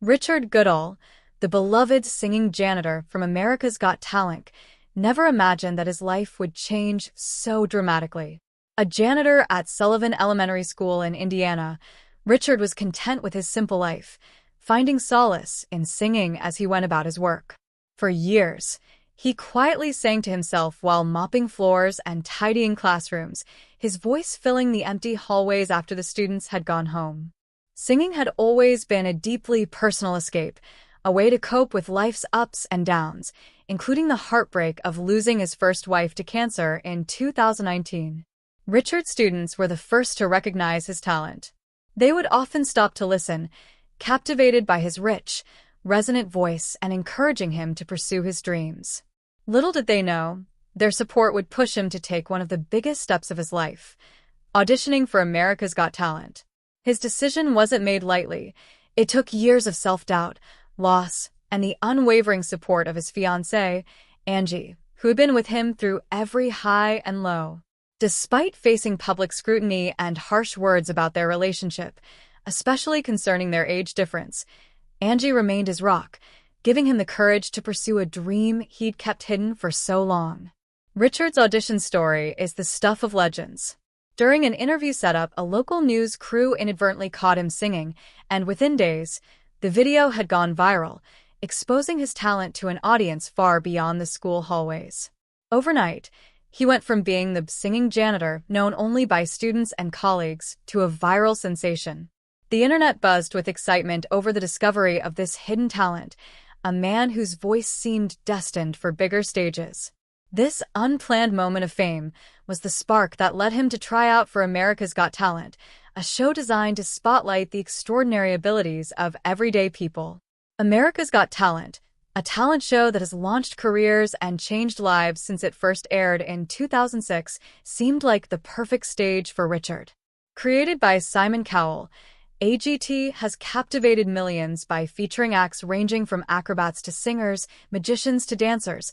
Richard Goodall, the beloved singing janitor from America's Got Talent, never imagined that his life would change so dramatically. A janitor at Sullivan Elementary School in Indiana, Richard was content with his simple life, finding solace in singing as he went about his work. For years, he quietly sang to himself while mopping floors and tidying classrooms, his voice filling the empty hallways after the students had gone home. Singing had always been a deeply personal escape, a way to cope with life's ups and downs, including the heartbreak of losing his first wife to cancer in 2019. Richard's students were the first to recognize his talent. They would often stop to listen, captivated by his rich, resonant voice and encouraging him to pursue his dreams. Little did they know, their support would push him to take one of the biggest steps of his life, auditioning for America's Got Talent. His decision wasn't made lightly. It took years of self-doubt, loss, and the unwavering support of his fiancée, Angie, who had been with him through every high and low. Despite facing public scrutiny and harsh words about their relationship, especially concerning their age difference, Angie remained his rock, giving him the courage to pursue a dream he'd kept hidden for so long. Richard's audition story is the stuff of legends. During an interview setup, a local news crew inadvertently caught him singing, and within days, the video had gone viral, exposing his talent to an audience far beyond the school hallways. Overnight, he went from being the singing janitor known only by students and colleagues to a viral sensation. The internet buzzed with excitement over the discovery of this hidden talent, a man whose voice seemed destined for bigger stages. This unplanned moment of fame was the spark that led him to try out for America's Got Talent, a show designed to spotlight the extraordinary abilities of everyday people. America's Got Talent, a talent show that has launched careers and changed lives since it first aired in 2006, seemed like the perfect stage for Richard. Created by Simon Cowell, AGT has captivated millions by featuring acts ranging from acrobats to singers, magicians to dancers,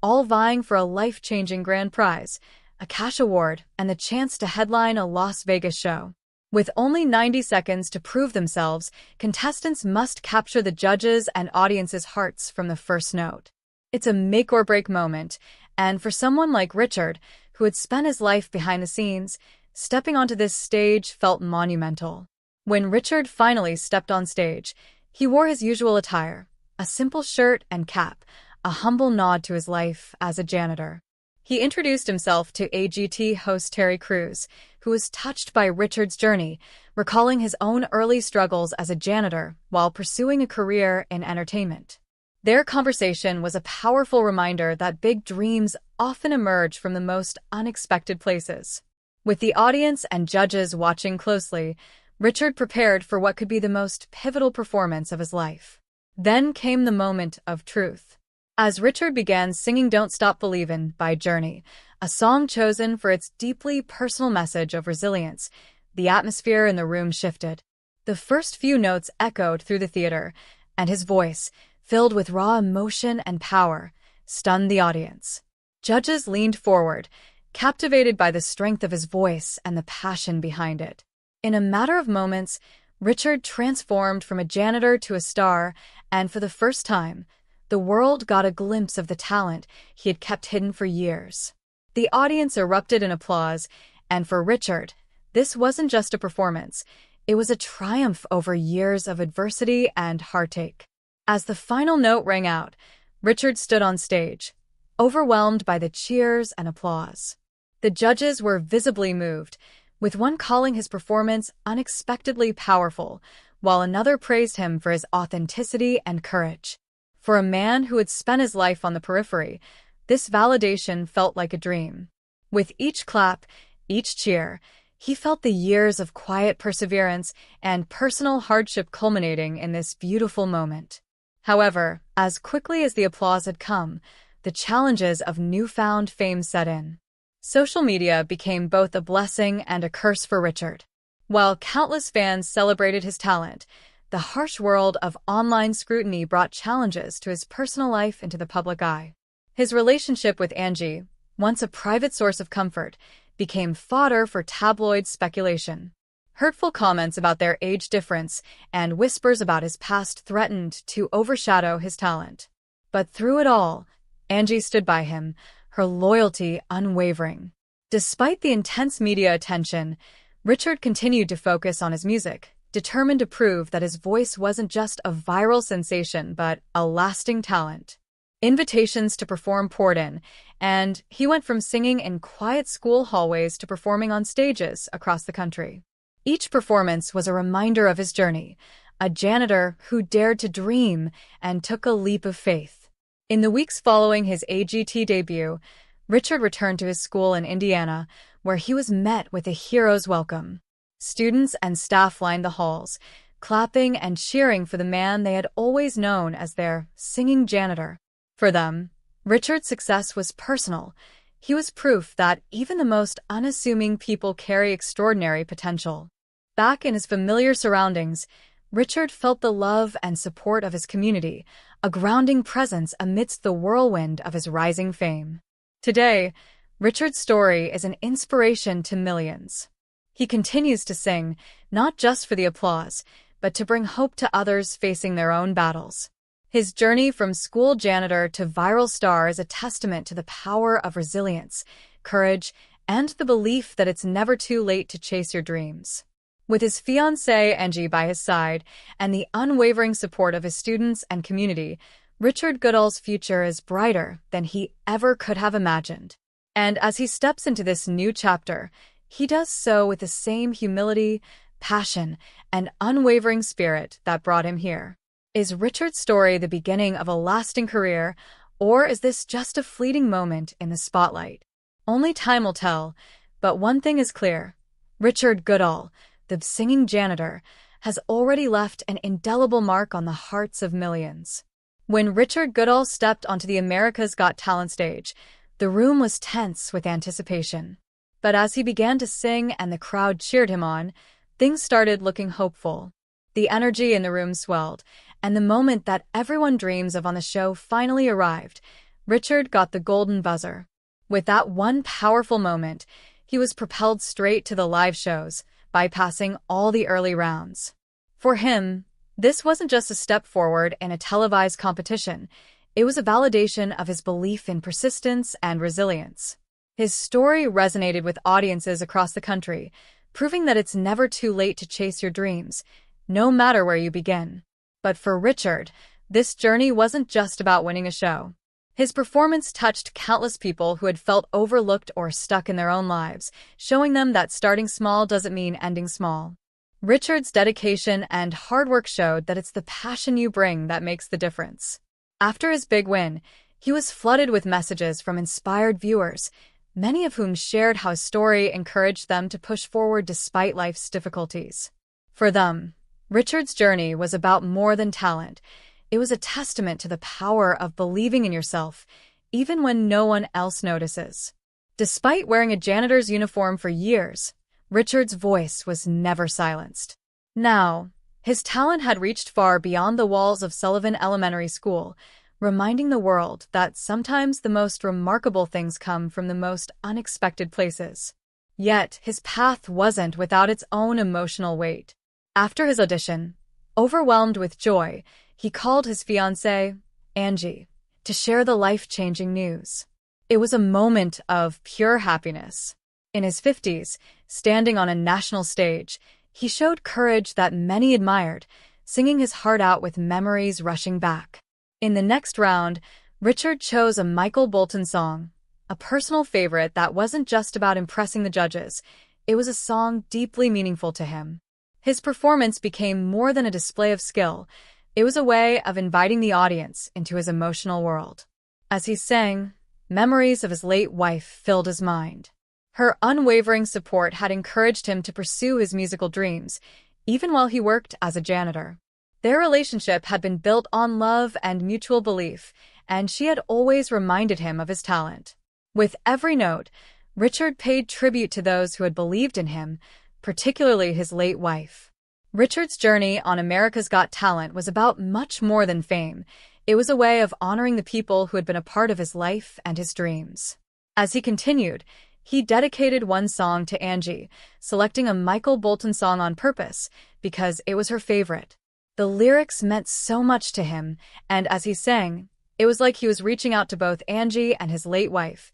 all vying for a life-changing grand prize, a cash award, and the chance to headline a Las Vegas show. With only 90 seconds to prove themselves, contestants must capture the judges' and audience's hearts from the first note. It's a make-or-break moment, and for someone like Richard, who had spent his life behind the scenes, stepping onto this stage felt monumental. When Richard finally stepped on stage, he wore his usual attire, a simple shirt and cap, a humble nod to his life as a janitor. He introduced himself to AGT host Terry Crews, who was touched by Richard's journey, recalling his own early struggles as a janitor while pursuing a career in entertainment. Their conversation was a powerful reminder that big dreams often emerge from the most unexpected places. With the audience and judges watching closely, Richard prepared for what could be the most pivotal performance of his life. Then came the moment of truth. As Richard began singing Don't Stop Believin' by Journey, a song chosen for its deeply personal message of resilience, the atmosphere in the room shifted. The first few notes echoed through the theater, and his voice, filled with raw emotion and power, stunned the audience. Judges leaned forward, captivated by the strength of his voice and the passion behind it. In a matter of moments, Richard transformed from a janitor to a star, and for the first time, the world got a glimpse of the talent he had kept hidden for years. The audience erupted in applause, and for Richard, this wasn't just a performance, it was a triumph over years of adversity and heartache. As the final note rang out, Richard stood on stage, overwhelmed by the cheers and applause. The judges were visibly moved, with one calling his performance unexpectedly powerful, while another praised him for his authenticity and courage. For a man who had spent his life on the periphery, this validation felt like a dream. With each clap, each cheer, he felt the years of quiet perseverance and personal hardship culminating in this beautiful moment. However, as quickly as the applause had come, the challenges of newfound fame set in. Social media became both a blessing and a curse for Richard. While countless fans celebrated his talent, the harsh world of online scrutiny brought challenges to his personal life into the public eye. His relationship with Angie, once a private source of comfort, became fodder for tabloid speculation. Hurtful comments about their age difference and whispers about his past threatened to overshadow his talent. But through it all, Angie stood by him, her loyalty unwavering. Despite the intense media attention, Richard continued to focus on his music, determined to prove that his voice wasn't just a viral sensation but a lasting talent. Invitations to perform poured in, and he went from singing in quiet school hallways to performing on stages across the country. Each performance was a reminder of his journey, a janitor who dared to dream and took a leap of faith. In the weeks following his AGT debut, Richard returned to his school in Indiana, where he was met with a hero's welcome. Students and staff lined the halls, clapping and cheering for the man they had always known as their singing janitor. For them, Richard's success was personal. He was proof that even the most unassuming people carry extraordinary potential. Back in his familiar surroundings, Richard felt the love and support of his community, a grounding presence amidst the whirlwind of his rising fame. Today, Richard's story is an inspiration to millions. He continues to sing, not just for the applause, but to bring hope to others facing their own battles. His journey from school janitor to viral star is a testament to the power of resilience, courage, and the belief that it's never too late to chase your dreams. With his fiancée Angie by his side and the unwavering support of his students and community, Richard Goodall's future is brighter than he ever could have imagined. And as he steps into this new chapter, he does so with the same humility, passion, and unwavering spirit that brought him here. Is Richard's story the beginning of a lasting career, or is this just a fleeting moment in the spotlight? Only time will tell, but one thing is clear. Richard Goodall, the singing janitor, has already left an indelible mark on the hearts of millions. When Richard Goodall stepped onto the America's Got Talent stage, the room was tense with anticipation. But as he began to sing and the crowd cheered him on, things started looking hopeful. The energy in the room swelled, and the moment that everyone dreams of on the show finally arrived, Richard got the golden buzzer. With that one powerful moment, he was propelled straight to the live shows, bypassing all the early rounds. For him, this wasn't just a step forward in a televised competition, it was a validation of his belief in persistence and resilience. His story resonated with audiences across the country, proving that it's never too late to chase your dreams, no matter where you begin. But for Richard, this journey wasn't just about winning a show. His performance touched countless people who had felt overlooked or stuck in their own lives, showing them that starting small doesn't mean ending small. Richard's dedication and hard work showed that it's the passion you bring that makes the difference. After his big win, he was flooded with messages from inspired viewers, many of whom shared how his story encouraged them to push forward despite life's difficulties. For them, Richard's journey was about more than talent. It was a testament to the power of believing in yourself, even when no one else notices. Despite wearing a janitor's uniform for years, Richard's voice was never silenced. Now, his talent had reached far beyond the walls of Sullivan Elementary School, reminding the world that sometimes the most remarkable things come from the most unexpected places. Yet, his path wasn't without its own emotional weight. After his audition, overwhelmed with joy, he called his fiancée, Angie, to share the life-changing news. It was a moment of pure happiness. In his 50s, standing on a national stage, he showed courage that many admired, singing his heart out with memories rushing back. In the next round, Richard chose a Michael Bolton song, a personal favorite that wasn't just about impressing the judges. It was a song deeply meaningful to him. His performance became more than a display of skill. It was a way of inviting the audience into his emotional world. As he sang, memories of his late wife filled his mind. Her unwavering support had encouraged him to pursue his musical dreams, even while he worked as a janitor. Their relationship had been built on love and mutual belief, and she had always reminded him of his talent. With every note, Richard paid tribute to those who had believed in him, particularly his late wife. Richard's journey on America's Got Talent was about much more than fame. It was a way of honoring the people who had been a part of his life and his dreams. As he continued, He dedicated one song to Angie, selecting a Michael Bolton song on purpose because it was her favorite. The lyrics meant so much to him, and as he sang, it was like he was reaching out to both Angie and his late wife,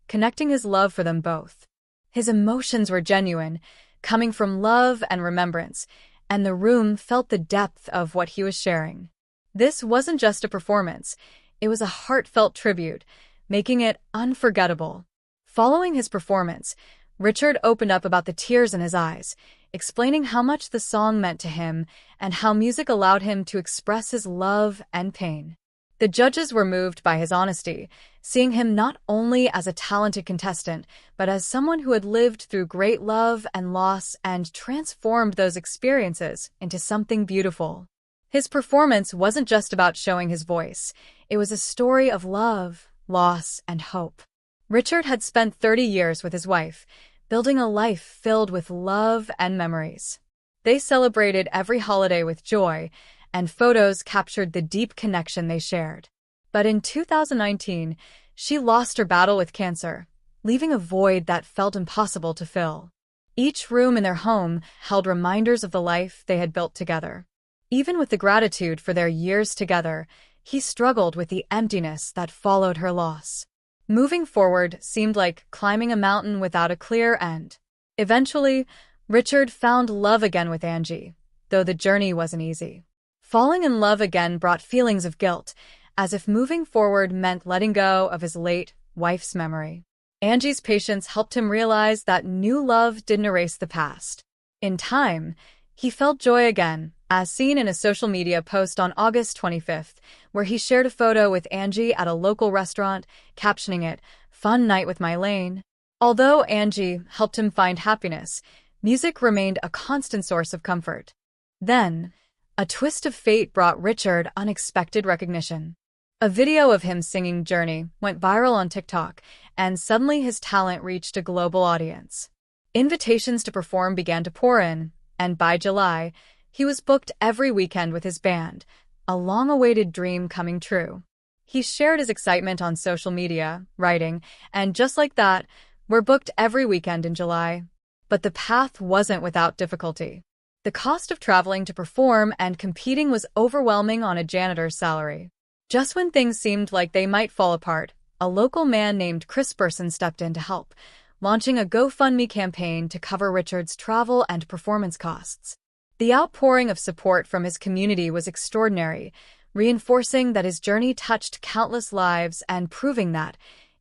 connecting his love for them both. His emotions were genuine, coming from love and remembrance, and the room felt the depth of what he was sharing. This wasn't just a performance, it was a heartfelt tribute, making it unforgettable. Following his performance, Richard opened up about the tears in his eyes, explaining how much the song meant to him and how music allowed him to express his love and pain. The judges were moved by his honesty, seeing him not only as a talented contestant, but as someone who had lived through great love and loss and transformed those experiences into something beautiful. His performance wasn't just about showing his voice. It was a story of love, loss, and hope. Richard had spent 30 years with his wife, building a life filled with love and memories. They celebrated every holiday with joy, and photos captured the deep connection they shared. But in 2019, she lost her battle with cancer, leaving a void that felt impossible to fill. Each room in their home held reminders of the life they had built together. Even with the gratitude for their years together, he struggled with the emptiness that followed her loss. Moving forward seemed like climbing a mountain without a clear end. Eventually, Richard found love again with Angie, though the journey wasn't easy. Falling in love again brought feelings of guilt, as if moving forward meant letting go of his late wife's memory. Angie's patience helped him realize that new love didn't erase the past. In time, he felt joy again, as seen in a social media post on August 25th, where he shared a photo with Angie at a local restaurant, captioning it, "Fun night with Mylene." Although Angie helped him find happiness, music remained a constant source of comfort. Then, a twist of fate brought Richard unexpected recognition. A video of him singing Journey went viral on TikTok, and suddenly his talent reached a global audience. Invitations to perform began to pour in, and by July, he was booked every weekend with his band, a long-awaited dream coming true. He shared his excitement on social media, writing, "And just like that, we're booked every weekend in July." But the path wasn't without difficulty. The cost of traveling to perform and competing was overwhelming on a janitor's salary. Just when things seemed like they might fall apart, a local man named Chris Burson stepped in to help, launching a GoFundMe campaign to cover Richard's travel and performance costs. The outpouring of support from his community was extraordinary, reinforcing that his journey touched countless lives and proving that,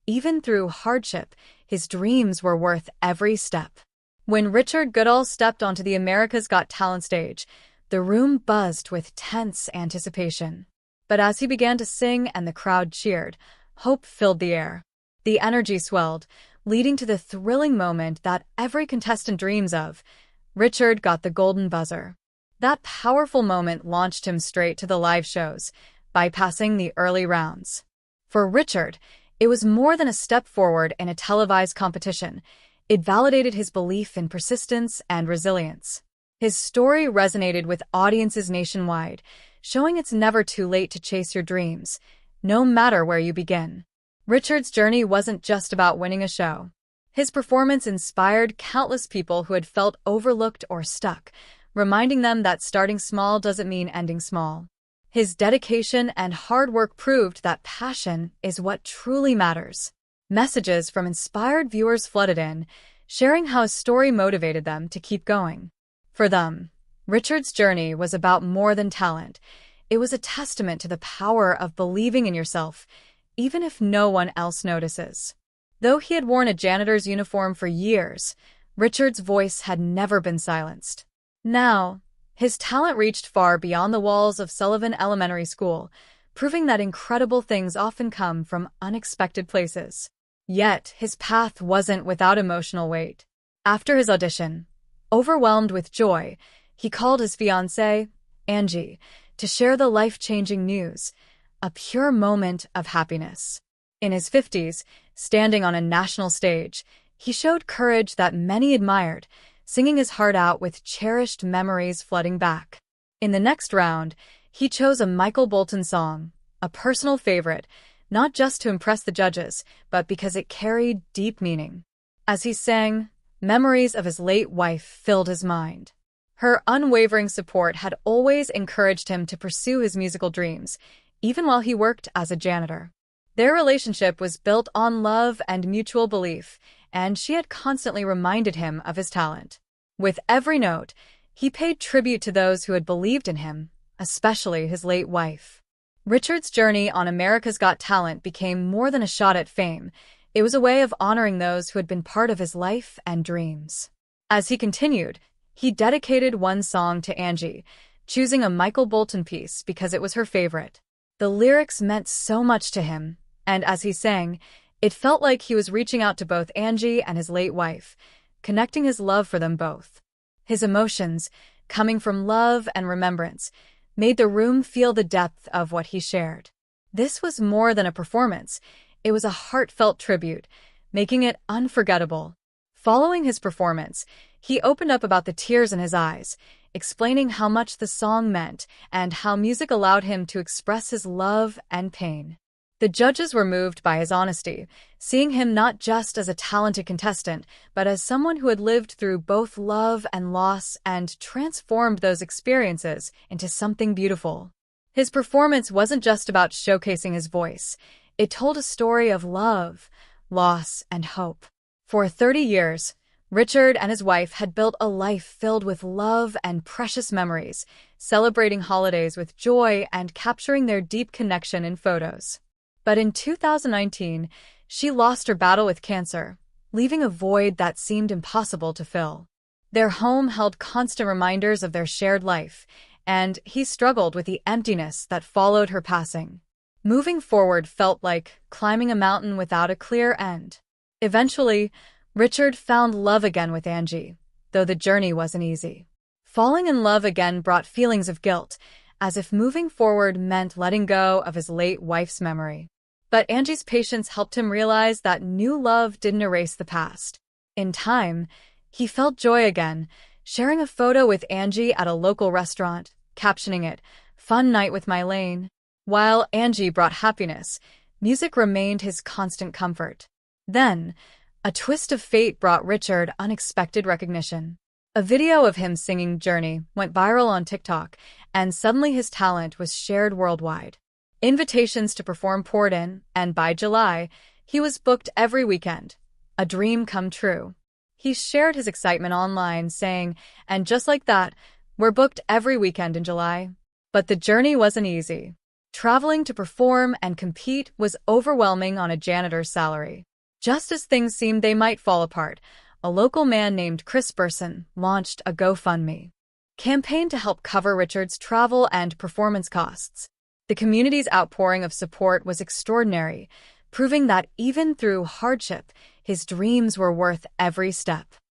even through hardship, his dreams were worth every step. When Richard Goodall stepped onto the America's Got Talent stage, the room buzzed with tense anticipation. But as he began to sing and the crowd cheered, hope filled the air. The energy swelled, leading to the thrilling moment that every contestant dreams of. Richard got the golden buzzer. That powerful moment launched him straight to the live shows, bypassing the early rounds. For Richard, it was more than a step forward in a televised competition. It validated his belief in persistence and resilience. His story resonated with audiences nationwide, showing it's never too late to chase your dreams, no matter where you begin. Richard's journey wasn't just about winning a show. His performance inspired countless people who had felt overlooked or stuck, reminding them that starting small doesn't mean ending small. His dedication and hard work proved that passion is what truly matters. Messages from inspired viewers flooded in, sharing how his story motivated them to keep going. For them, Richard's journey was about more than talent. It was a testament to the power of believing in yourself, even if no one else notices. Though he had worn a janitor's uniform for years, Richard's voice had never been silenced. Now, his talent reached far beyond the walls of Sullivan Elementary School, proving that incredible things often come from unexpected places. Yet, his path wasn't without emotional weight. After his audition, overwhelmed with joy, he called his fiancée, Angie, to share the life-changing news, a pure moment of happiness. In his 50s, standing on a national stage, he showed courage that many admired, singing his heart out with cherished memories flooding back. In the next round, he chose a Michael Bolton song, a personal favorite, not just to impress the judges, but because it carried deep meaning. As he sang, memories of his late wife filled his mind. Her unwavering support had always encouraged him to pursue his musical dreams, even while he worked as a janitor. Their relationship was built on love and mutual belief, and she had constantly reminded him of his talent. With every note, he paid tribute to those who had believed in him, especially his late wife. Richard's journey on America's Got Talent became more than a shot at fame. It was a way of honoring those who had been part of his life and dreams. As he continued, he dedicated one song to Angie, choosing a Michael Bolton piece because it was her favorite. The lyrics meant so much to him, and as he sang, it felt like he was reaching out to both Angie and his late wife, connecting his love for them both. His emotions, coming from love and remembrance, made the room feel the depth of what he shared. This was more than a performance. It was a heartfelt tribute, making it unforgettable. Following his performance, he opened up about the tears in his eyes, explaining how much the song meant and how music allowed him to express his love and pain. The judges were moved by his honesty, seeing him not just as a talented contestant, but as someone who had lived through both love and loss and transformed those experiences into something beautiful. His performance wasn't just about showcasing his voice. It told a story of love, loss, and hope. For 30 years, Richard and his wife had built a life filled with love and precious memories, celebrating holidays with joy and capturing their deep connection in photos. But in 2019, she lost her battle with cancer, leaving a void that seemed impossible to fill. Their home held constant reminders of their shared life, and he struggled with the emptiness that followed her passing. Moving forward felt like climbing a mountain without a clear end. Eventually, Richard found love again with Angie, though the journey wasn't easy. Falling in love again brought feelings of guilt, as if moving forward meant letting go of his late wife's memory. But Angie's patience helped him realize that new love didn't erase the past. In time, he felt joy again, sharing a photo with Angie at a local restaurant, captioning it, "Fun night with Mylene." While Angie brought happiness, music remained his constant comfort. Then, a twist of fate brought Richard unexpected recognition. A video of him singing Journey went viral on TikTok, and suddenly his talent was shared worldwide. Invitations to perform poured in, and by July, he was booked every weekend. A dream come true. He shared his excitement online, saying, "And just like that, we're booked every weekend in July." But the journey wasn't easy. Traveling to perform and compete was overwhelming on a janitor's salary. Just as things seemed they might fall apart, a local man named Chris Burson launched a GoFundMe campaign to help cover Richard's travel and performance costs. The community's outpouring of support was extraordinary, proving that even through hardship, his dreams were worth every step.